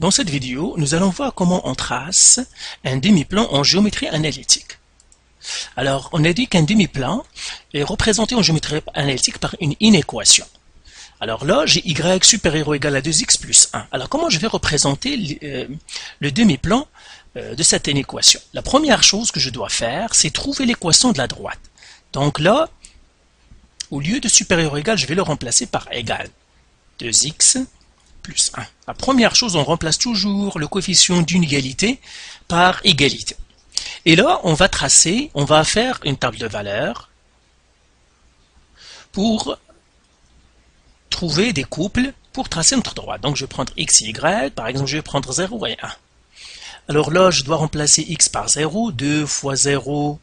Dans cette vidéo, nous allons voir comment on trace un demi-plan en géométrie analytique. Alors, on a dit qu'un demi-plan est représenté en géométrie analytique par une inéquation. Alors là, j'ai y supérieur ou égal à 2x plus 1. Alors, comment je vais représenter le demi-plan de cette inéquation? La première chose que je dois faire, c'est trouver l'équation de la droite. Donc là, au lieu de supérieur ou égal, je vais le remplacer par égal. 2x plus 1. La première chose, on remplace toujours le coefficient d'inégalité par égalité. Et là, on va faire une table de valeurs pour trouver des couples pour tracer notre droite. Donc, je vais prendre x et y. Par exemple, je vais prendre 0 et 1. Alors là, je dois remplacer x par 0. 2 fois 0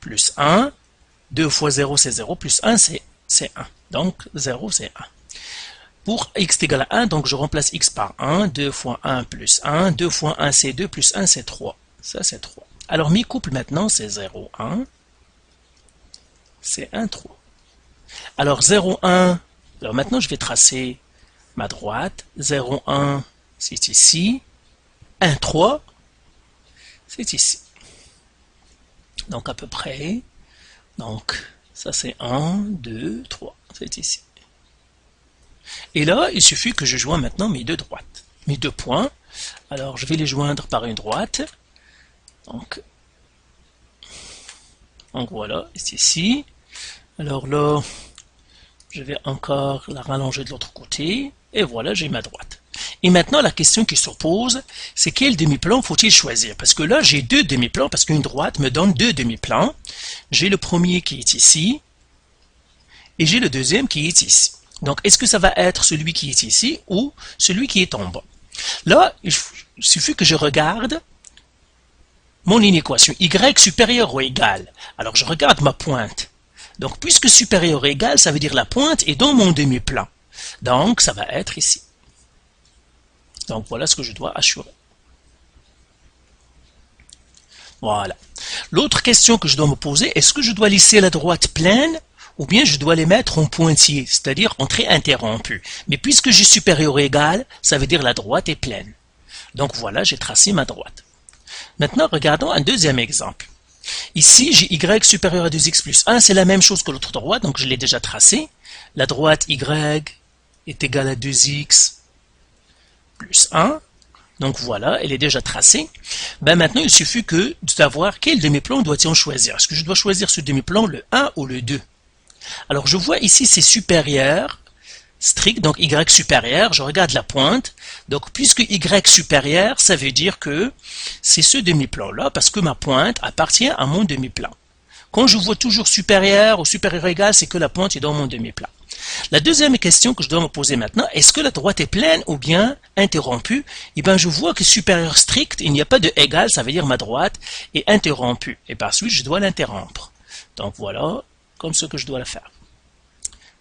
plus 1. 2 fois 0, c'est 0. Plus 1, c'est 1. Donc, 0, c'est 1. Pour x est égal à 1, donc je remplace x par 1. 2 fois 1 plus 1. 2 fois 1, c'est 2. Plus 1, c'est 3. Ça, c'est 3. Alors, mes couples maintenant, c'est 0, 1. C'est 1, 3. Alors, 0, 1. Alors, maintenant, je vais tracer ma droite. 0, 1, c'est ici. 1, 3, c'est ici. Donc, à peu près. Donc, ça, c'est 1, 2, 3. C'est ici. Et là, il suffit que je joigne maintenant mes deux droites. Mes deux points. Alors, je vais les joindre par une droite. Donc voilà, c'est ici. Alors là, je vais encore la rallonger de l'autre côté. Et voilà, j'ai ma droite. Et maintenant, la question qui se pose, c'est quel demi-plan faut-il choisir? Parce que là, j'ai deux demi-plans, parce qu'une droite me donne deux demi-plans. J'ai le premier qui est ici, et j'ai le deuxième qui est ici. Donc, est-ce que ça va être celui qui est ici ou celui qui est en bas? Là, il suffit que je regarde mon inéquation, y supérieur ou égal. Alors, je regarde ma pointe. Donc, puisque supérieur ou égal, ça veut dire la pointe est dans mon demi-plan. Donc, ça va être ici. Donc, voilà ce que je dois assurer. Voilà. L'autre question que je dois me poser, est-ce que je dois laisser la droite pleine ou bien je dois les mettre en pointillé, c'est-à-dire en trait interrompu. Mais puisque j'ai supérieur ou égal, ça veut dire la droite est pleine. Donc voilà, j'ai tracé ma droite. Maintenant, regardons un deuxième exemple. Ici, j'ai y supérieur à 2x plus 1, c'est la même chose que l'autre droite, donc je l'ai déjà tracé. La droite y est égale à 2x plus 1. Donc voilà, elle est déjà tracée. Ben maintenant, il suffit que de savoir quel demi-plan doit-on choisir. Est-ce que je dois choisir ce demi-plan, le 1 ou le 2? Alors, je vois ici, c'est supérieur, strict, donc y supérieur, je regarde la pointe. Donc, puisque y supérieur, ça veut dire que c'est ce demi-plan-là, parce que ma pointe appartient à mon demi-plan. Quand je vois toujours supérieur ou supérieur égal, c'est que la pointe est dans mon demi-plan. La deuxième question que je dois me poser maintenant, est-ce que la droite est pleine ou bien interrompue? Eh bien, je vois que supérieur strict, il n'y a pas de égal, ça veut dire ma droite est interrompue. Et par suite, je dois l'interrompre. Donc, voilà comme ce que je dois le faire.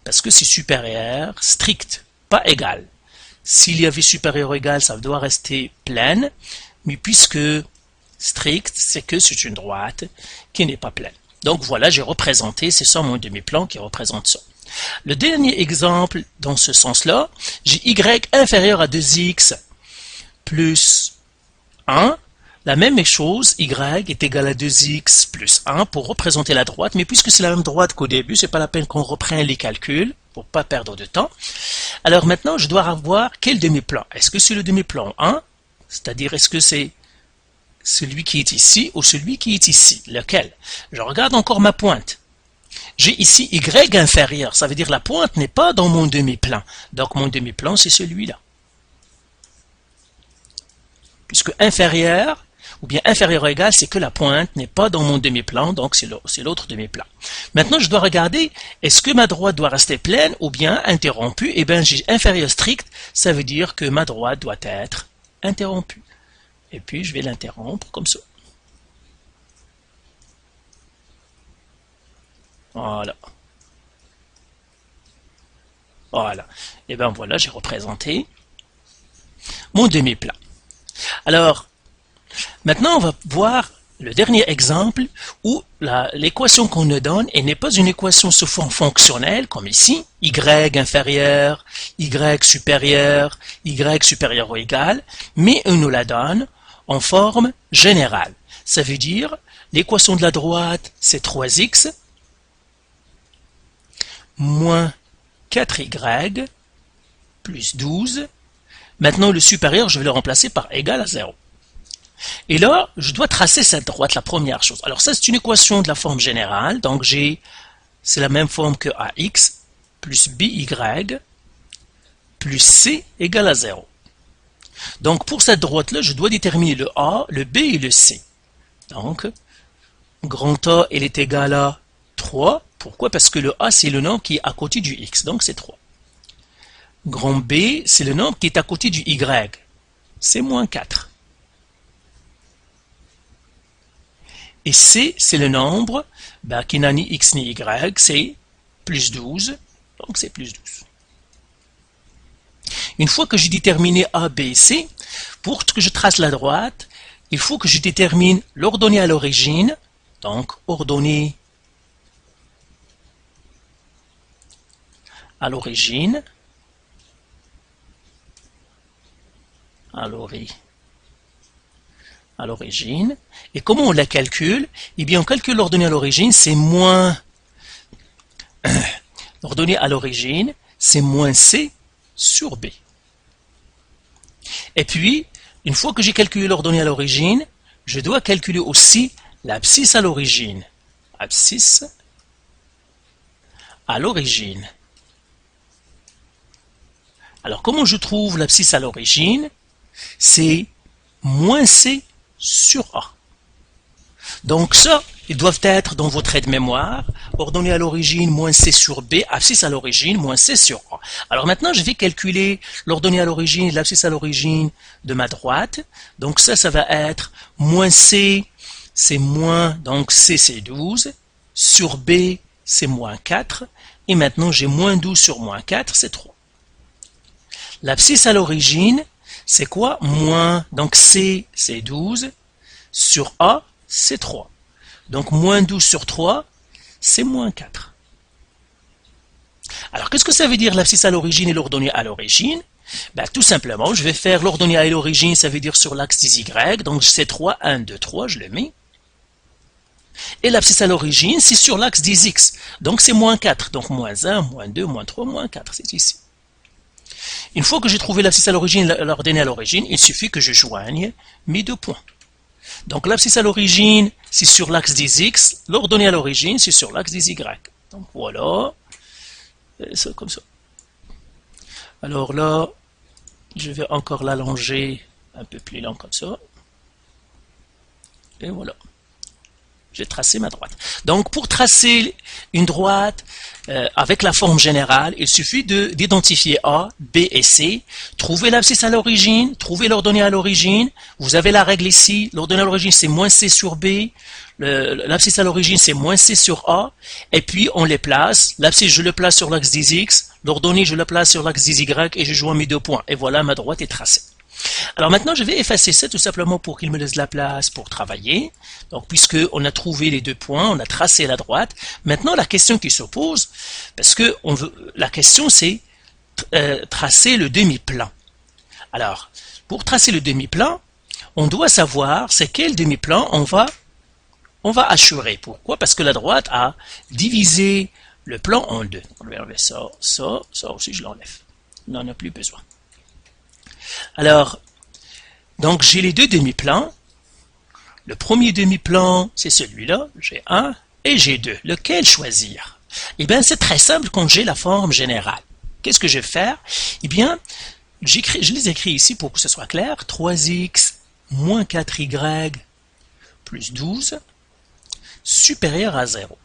Parce que c'est supérieur, strict, pas égal. S'il y avait supérieur ou égal, ça doit rester pleine, mais puisque strict, c'est que c'est une droite qui n'est pas pleine. Donc voilà, j'ai représenté, c'est ça mon demi-plan qui représente ça. Le dernier exemple dans ce sens-là, j'ai y inférieur à 2x plus 1. La même chose, y est égal à 2x plus 1 pour représenter la droite, mais puisque c'est la même droite qu'au début, c'est pas la peine qu'on reprenne les calculs pour pas perdre de temps. Alors maintenant, je dois avoir quel demi-plan? Est-ce que c'est le demi-plan 1? C'est-à-dire, est-ce que c'est celui qui est ici ou celui qui est ici? Lequel? Je regarde encore ma pointe. J'ai ici y inférieur, ça veut dire la pointe n'est pas dans mon demi-plan. Donc mon demi-plan, c'est celui-là. Puisque inférieur, ou bien inférieur ou égal, c'est que la pointe n'est pas dans mon demi-plan, donc c'est l'autre demi-plan. Maintenant, je dois regarder, est-ce que ma droite doit rester pleine ou bien interrompue? Eh bien, j'ai inférieur strict, ça veut dire que ma droite doit être interrompue. Et puis, je vais l'interrompre comme ça. Voilà. Voilà. Et bien voilà, j'ai représenté mon demi-plan. Alors, maintenant, on va voir le dernier exemple où l'équation qu'on nous donne, elle n'est pas une équation sous forme fonctionnelle, comme ici, y inférieur, y supérieur, y supérieur ou égal, mais on nous la donne en forme générale. Ça veut dire, l'équation de la droite, c'est 3x moins 4y plus 12. Maintenant, le supérieur, je vais le remplacer par égal à 0. Et là, je dois tracer cette droite, la première chose. Alors ça, c'est une équation de la forme générale. Donc c'est la même forme que ax plus by plus c égale à 0. Donc pour cette droite-là, je dois déterminer le a, le b et le c. Donc, grand A, il est égal à 3. Pourquoi? Parce que le a, c'est le nombre qui est à côté du x. Donc c'est 3. Grand B, c'est le nombre qui est à côté du y. C'est moins 4. Et C, c'est le nombre qui n'a ni x ni y, c'est plus 12, donc c'est plus 12. Une fois que j'ai déterminé A, B et C, pour que je trace la droite, il faut que je détermine l'ordonnée à l'origine, donc ordonnée à l'origine, à l'origine. Et comment on la calcule? Eh bien, on calcule l'ordonnée à l'origine, c'est moins... l'ordonnée à l'origine, c'est moins C sur B. Et puis, une fois que j'ai calculé l'ordonnée à l'origine, je dois calculer aussi l'abscisse à l'origine. Abscisse à l'origine. Alors, comment je trouve l'abscisse à l'origine? C'est moins C sur A. Donc ça, ils doivent être dans votre aide-mémoire, ordonnée à l'origine, moins C sur B, abscisse à l'origine, moins C sur A. Alors maintenant, je vais calculer l'ordonnée à l'origine et l'abscisse à l'origine de ma droite. Donc ça va être moins C, c'est moins, donc C c'est 12, sur B c'est moins 4, et maintenant j'ai moins 12 sur moins 4, c'est 3. L'abscisse à l'origine, c'est quoi? Moins, donc C, c'est 12, sur A, c'est 3. Donc, moins 12 sur 3, c'est moins 4. Alors, qu'est-ce que ça veut dire l'abscisse à l'origine et l'ordonnée à l'origine? Tout simplement, je vais faire l'ordonnée à l'origine, ça veut dire sur l'axe des Y, donc c'est 3, 1, 2, 3, je le mets. Et l'abscisse à l'origine, c'est sur l'axe des X, donc c'est moins 4, donc moins 1, moins 2, moins 3, moins 4, c'est ici. Une fois que j'ai trouvé l'abscisse à l'origine et l'ordonnée à l'origine, il suffit que je joigne mes deux points. Donc l'abscisse à l'origine, c'est sur l'axe des X, l'ordonnée à l'origine, c'est sur l'axe des Y. Donc voilà, c'est comme ça. Alors là, je vais encore l'allonger un peu plus long comme ça. Et voilà. J'ai tracé ma droite. Donc pour tracer une droite avec la forme générale, il suffit d'identifier A, B et C, trouver l'abscisse à l'origine, trouver l'ordonnée à l'origine. Vous avez la règle ici, l'ordonnée à l'origine c'est moins C sur B, l'abscisse à l'origine c'est moins C sur A, et puis on les place. L'abscisse je le place sur l'axe des X, l'ordonnée je le place sur l'axe des Y et je joins mes deux points. Et voilà, ma droite est tracée. Alors maintenant, je vais effacer ça tout simplement pour qu'il me laisse la place pour travailler. Donc, puisque on a trouvé les deux points, on a tracé la droite. Maintenant, la question qui se pose, parce que la question c'est tracer le demi-plan. Alors, pour tracer le demi-plan, on doit savoir c'est quel demi-plan on va assurer. Pourquoi? Parce que la droite a divisé le plan en deux. On va enlever ça, ça, ça aussi je l'enlève. On n'en a plus besoin. Alors, donc j'ai les deux demi-plans. Le premier demi-plan, c'est celui-là, j'ai 1 et j'ai 2. Lequel choisir? Eh bien, c'est très simple quand j'ai la forme générale. Qu'est-ce que je vais faire? Eh bien, je les écris ici pour que ce soit clair. 3x moins 4y plus 12 supérieur à 0.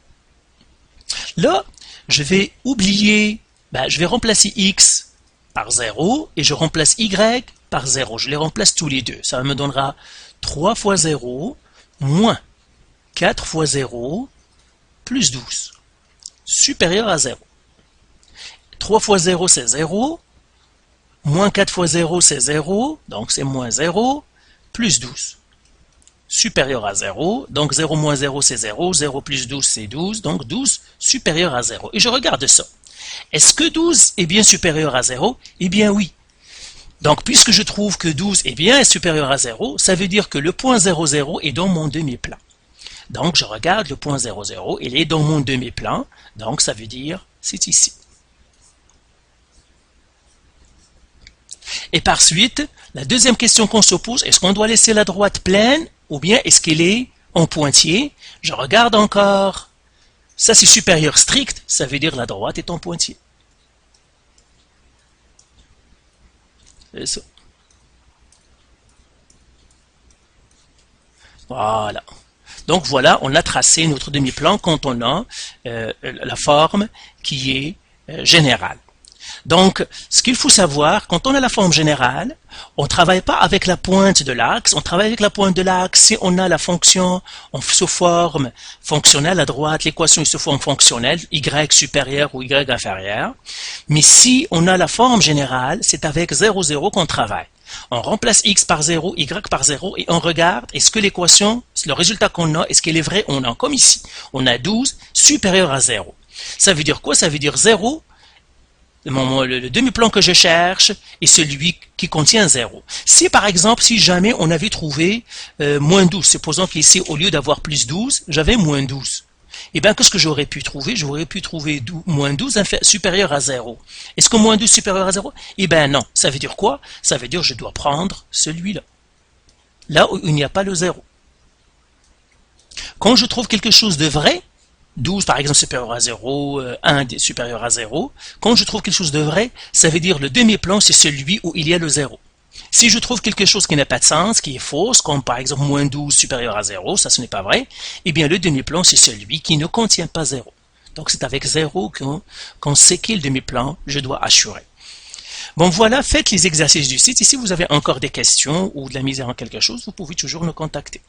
Là, je vais oublier, je vais remplacer x par 0 et je remplace y par 0. Je les remplace tous les deux. Ça me donnera 3 fois 0 moins 4 fois 0 plus 12 supérieur à 0. 3 fois 0 c'est 0, moins 4 fois 0 c'est 0, donc c'est moins 0, plus 12 supérieur à 0, donc 0 moins 0 c'est 0, 0 plus 12 c'est 12, donc 12 supérieur à 0. Et je regarde ça. Est-ce que 12 est bien supérieur à 0? Eh bien oui. Donc puisque je trouve que 12 est bien supérieur à 0, ça veut dire que le point 0, 0 est dans mon demi-plan. Donc je regarde le point 0, 0, il est dans mon demi-plan, donc ça veut dire c'est ici. Et par suite, la deuxième question qu'on se pose, est-ce qu'on doit laisser la droite pleine ou bien est-ce qu'elle est en pointillé? Je regarde encore. Ça c'est supérieur strict, ça veut dire la droite est en pointillé. C'est ça. Voilà. Donc voilà, on a tracé notre demi-plan quand on a la forme qui est générale. Donc, ce qu'il faut savoir, quand on a la forme générale, on ne travaille pas avec la pointe de l'axe, on travaille avec la pointe de l'axe si on a la fonction sous forme fonctionnelle à droite, l'équation est sous forme fonctionnelle, y supérieur ou y inférieur. Mais si on a la forme générale, c'est avec 0, 0 qu'on travaille. On remplace x par 0, y par 0 et on regarde est-ce que l'équation, le résultat qu'on a, est-ce qu'elle est vraie ou non. Comme ici, on a 12 supérieur à 0. Ça veut dire quoi? Ça veut dire 0. Le demi-plan que je cherche est celui qui contient 0. Si par exemple, si jamais on avait trouvé moins 12, supposons qu'ici au lieu d'avoir plus 12, j'avais moins 12. Et bien qu'est-ce que j'aurais pu trouver? J'aurais pu trouver moins 12 supérieur à 0. Est-ce que moins 12 supérieur à 0? Eh bien non. Ça veut dire quoi? Ça veut dire que je dois prendre celui-là. Là où il n'y a pas le 0. Quand je trouve quelque chose de vrai, 12 par exemple supérieur à 0, 1 supérieur à 0, quand je trouve quelque chose de vrai, ça veut dire le demi-plan c'est celui où il y a le 0. Si je trouve quelque chose qui n'a pas de sens, qui est fausse, comme par exemple moins 12 supérieur à 0, ça ce n'est pas vrai, eh bien le demi-plan c'est celui qui ne contient pas 0. Donc c'est avec 0 qu'on sait quel demi-plan je dois assurer. Bon voilà, faites les exercices du site. Et si vous avez encore des questions ou de la misère en quelque chose, vous pouvez toujours nous contacter.